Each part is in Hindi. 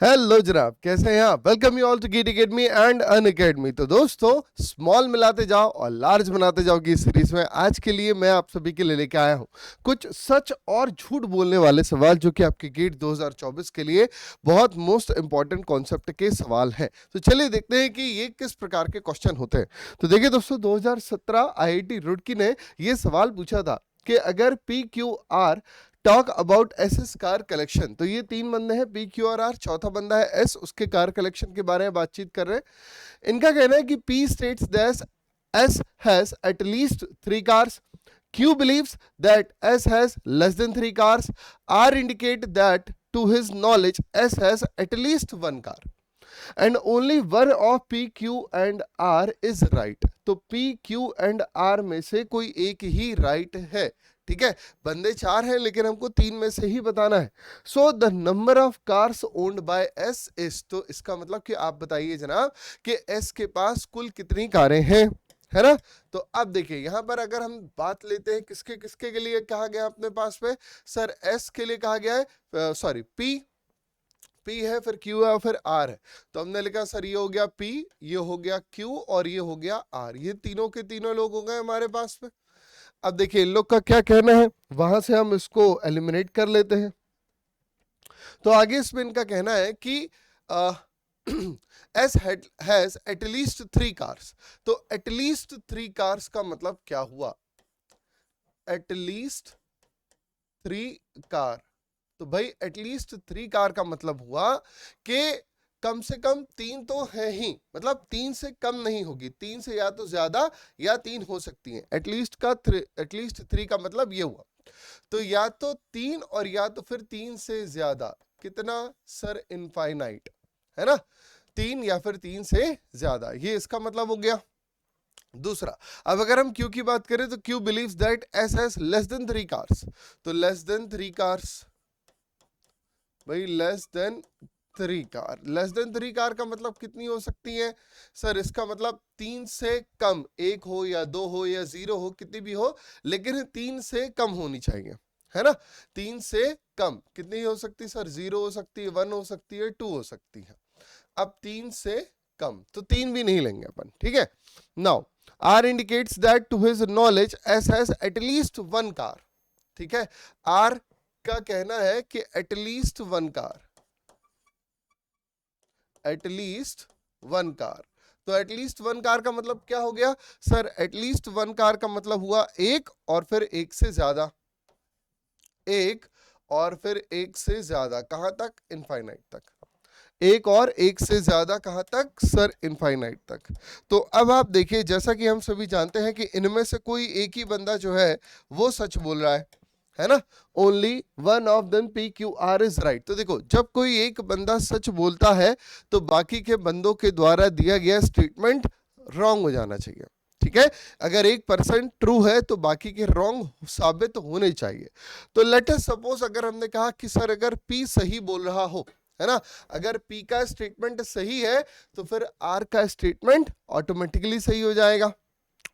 हेलो जनाब, कैसे हैं आप? Welcome you all to GATE academy and Unacademy. तो दोस्तों, स्मॉल मिलाते जाओ और लार्ज बनाते जाओ की सीरीज में आज के लिए मैं आप सभी के लिए लेके आया हूं कुछ सच और झूठ बोलने वाले सवाल, जो कि आपके गेट 2024 के लिए बहुत मोस्ट इंपॉर्टेंट कॉन्सेप्ट के सवाल हैं। तो चलिए देखते हैं कि ये किस प्रकार के क्वेश्चन होते हैं। तो देखिए दोस्तों, 2017 आईआईटी रुड़की ने ये सवाल पूछा था कि अगर P Q R talk about S S car collection, तो ये तीन बंदे हैं, पी क्यू आर आर, चौथा बंदा है एस, उसके कार कलेक्शन के बारे में बातचीत कर रहे हैं। इनका कहना है कि P states that S has at least 3 cars, Q believes that S has less than 3 cars, R indicate that to his knowledge S has at least 1 car and only one of P, Q and R is right। तो P, Q and R में से कोई एक ही राइट है। ठीक है, बंदे 4 हैं लेकिन हमको 3 में से ही बताना है। So the number of cars owned by S is, तो इसका मतलब कि आप बताइए जनाब कि एस के पास कुल कितनी कारें हैं, है ना। तो अब देखिए यहां पर अगर हम बात लेते हैं किसके किसके के लिए कहा गया अपने पास में, सर एस के लिए कहा गया है, सॉरी पी है, फिर क्यू है, फिर आर है। तो हमने लिखा सर ये हो गया पी, ये हो गया क्यू और ये हो गया आर, ये तीनों के तीनों लोग हो गए हमारे पास में। अब देखिए इन लोग का क्या कहना है, वहां से हम इसको एलिमिनेट कर लेते हैं। तो आगे इसमें इनका कहना है कि एस हैज एटलीस्ट 3 cars। तो एटलीस्ट 3 cars का मतलब क्या हुआ, एटलीस्ट 3 कार। तो भाई एटलीस्ट 3 कार का मतलब हुआ कि कम से कम 3 तो है ही, मतलब 3 से कम नहीं होगी, 3 से या तो ज्यादा या 3 हो सकती है। एटलीस्ट 3 का मतलब ये हुआ, तो या तो 3 और या तो फिर 3 से ज्यादा। कितना सर, इनफाइनाइट, है ना, 3 या फिर 3 से ज्यादा, ये इसका मतलब हो गया। दूसरा, अब अगर हम क्यू की बात करें तो Q believes that S has less than 3 cars. तो लेस देन 3 कार्स, भाई less than 3 car, less than 3 car का मतलब कितनी हो सकती है सर, इसका मतलब 3 से कम, 1 हो या 2 हो या 0 हो, कितनी भी हो, लेकिन 3 से कम होनी चाहिए, है ना। 3 से कम कितनी हो सकती है सर, 0 हो सकती है, 1 हो सकती है, 2 हो सकती है। अब 3 से कम तो 3 भी नहीं लेंगे अपन, ठीक है। Now R indicates that to his knowledge S has at least 1 car. ठीक है, आर का कहना है कि एटलीस्ट 1 कार, एटलीस्ट 1 कार। तो एटलीस्ट 1 कार का मतलब क्या हो गया सर, एटलीस्ट 1 कार का मतलब हुआ एक और फिर एक से ज्यादा, एक और फिर एक से ज्यादा, कहां तक, इनफाइनाइट तक। एक और एक से ज्यादा कहां तक सर, इनफाइनाइट तक। तो अब आप देखिए, जैसा कि हम सभी जानते हैं कि इनमें से कोई एक ही बंदा जो है वो सच बोल रहा है ना। Only one of them P Q R is right. तो देखो जब कोई एक बंदा सच बोलता है तो बाकी के बंदों के द्वारा दिया गया स्टेटमेंट रॉन्ग हो जाना चाहिए। ठीक है, अगर 1% ट्रू है तो बाकी के रॉन्ग साबित होने चाहिए। तो लेट अस सपोज अगर हमने कहा कि सर अगर पी सही बोल रहा हो, है ना, अगर पी का स्टेटमेंट सही है तो फिर आर का स्टेटमेंट ऑटोमेटिकली सही हो जाएगा।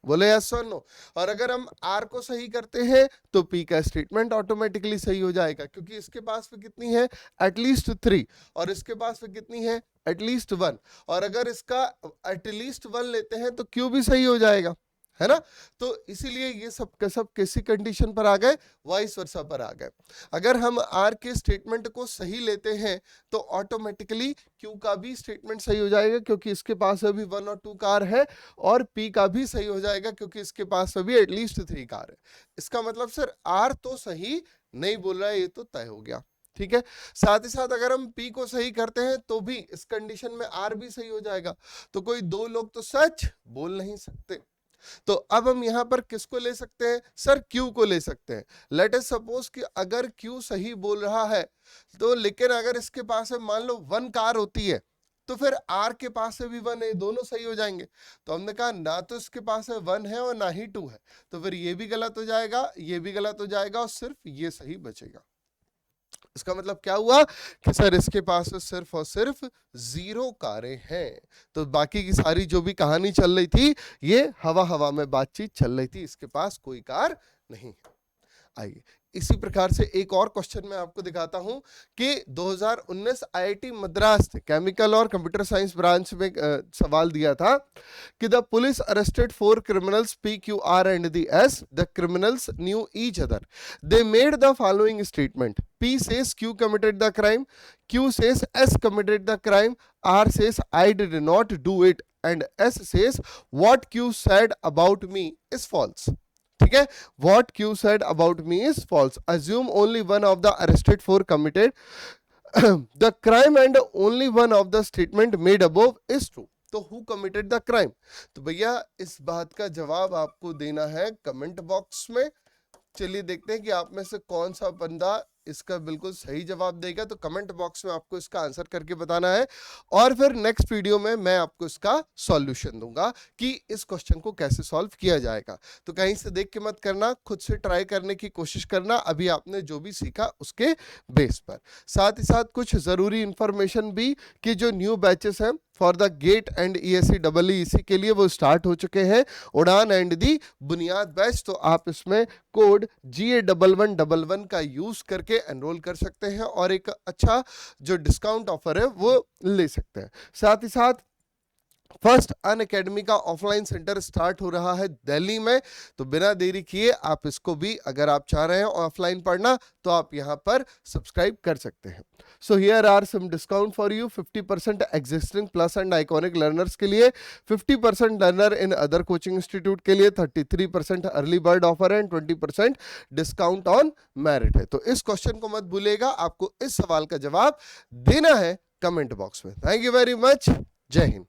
बोले यस और नो। और अगर हम आर को सही करते हैं तो पी का स्टेटमेंट ऑटोमेटिकली सही हो जाएगा, क्योंकि इसके पास में कितनी है, एटलीस्ट 3, और इसके पास में कितनी है, एटलीस्ट 1। और अगर इसका एटलीस्ट 1 लेते हैं तो क्यू भी सही हो जाएगा, है ना। तो इसीलिए ये सब किसी कंडीशन पर आ गए, वाइस वर्सा पर आ गए। अगर हम आर के स्टेटमेंट को सही लेते हैं तो ऑटोमेटिकली क्यू का भी स्टेटमेंट सही हो जाएगा, क्योंकि इसके पास अभी 1 और 2 कार है, और पी का भी सही हो जाएगा क्योंकि इसके पास अभी एटलीस्ट 3 कार है। इसका मतलब सर आर तो सही नहीं बोल रहा है, ये तो तय हो गया। ठीक है, साथ ही साथ अगर हम पी को सही करते हैं तो भी इस कंडीशन में आर भी सही हो जाएगा। तो कोई दो लोग तो सच बोल नहीं सकते। तो अब हम यहां पर किसको ले सकते हैं सर, क्यू को ले सकते हैं। लेट अस सपोज कि अगर क्यू सही बोल रहा है तो, लेकिन अगर इसके पास है मान लो 1 कार होती है तो फिर आर के पास से भी 1 है, दोनों सही हो जाएंगे। तो हमने कहा ना तो इसके पास है 1 है और ना ही 2 है, तो फिर ये भी गलत हो जाएगा, ये भी गलत हो जाएगा और सिर्फ ये सही बचेगा। इसका मतलब क्या हुआ कि सर इसके पास सिर्फ और सिर्फ 0 कारें हैं। तो बाकी की सारी जो भी कहानी चल रही थी ये हवा हवा में बातचीत चल रही थी, इसके पास कोई कार नहीं है। आइए इसी प्रकार से एक और क्वेश्चन मैं आपको दिखाता हूं कि 2019 आईआईटी मद्रास ने केमिकल और कंप्यूटर साइंस ब्रांच में सवाल दिया था कि the police arrested 4 criminals PQR and the S. The criminals knew each other. They made the following statement. P says Q committed the crime. Q says S committed the crime. R says I did not do it. And S says what Q said about me is false. ठीक है, what Q said about me is false. Assume only one of the arrested 4 committed the crime and only one of the statement made above is true. तो हु कमिटेड द क्राइम? तो भैया इस बात का जवाब आपको देना है कमेंट बॉक्स में। चलिए देखते हैं कि आप में से कौन सा बंदा इसका बिल्कुल सही जवाब देगा। तो कमेंट बॉक्स में आपको इसका आंसर करके बताना है और फिर नेक्स्ट वीडियो में मैं आपको इसका सॉल्यूशन दूंगा कि इस क्वेश्चन को कैसे सॉल्व किया जाएगा। तो कहीं से देख के मत करना, खुद से ट्राई करने की कोशिश करना अभी आपने जो भी सीखा उसके बेस पर। साथ ही साथ कुछ जरूरी इंफॉर्मेशन भी कि जो न्यू बैचेस हैं for the GATE and ESE EEC के लिए वो स्टार्ट हो चुके हैं, उड़ान एंड दी बुनियाद बैच। तो आप इसमें कोड GA1111 का यूज करके एनरोल कर सकते हैं और एक अच्छा जो डिस्काउंट ऑफर है वो ले सकते हैं। साथ ही साथ फर्स्ट अनअकैडमी का ऑफलाइन सेंटर स्टार्ट हो रहा है दिल्ली में, तो बिना देरी किए आप इसको भी, अगर आप चाह रहे हैं ऑफलाइन पढ़ना, तो आप यहां पर सब्सक्राइब कर सकते हैं। So here are some discount for you. 50% existing plus and iconic learners के लिए, 50% learner in other coaching institute के लिए, 33% अर्ली बर्ड ऑफर है एंड 20% डिस्काउंट ऑन मेरिट है। तो इस क्वेश्चन को मत भूलिएगा, आपको इस सवाल का जवाब देना है कमेंट बॉक्स में। थैंक यू वेरी मच, जय हिंद।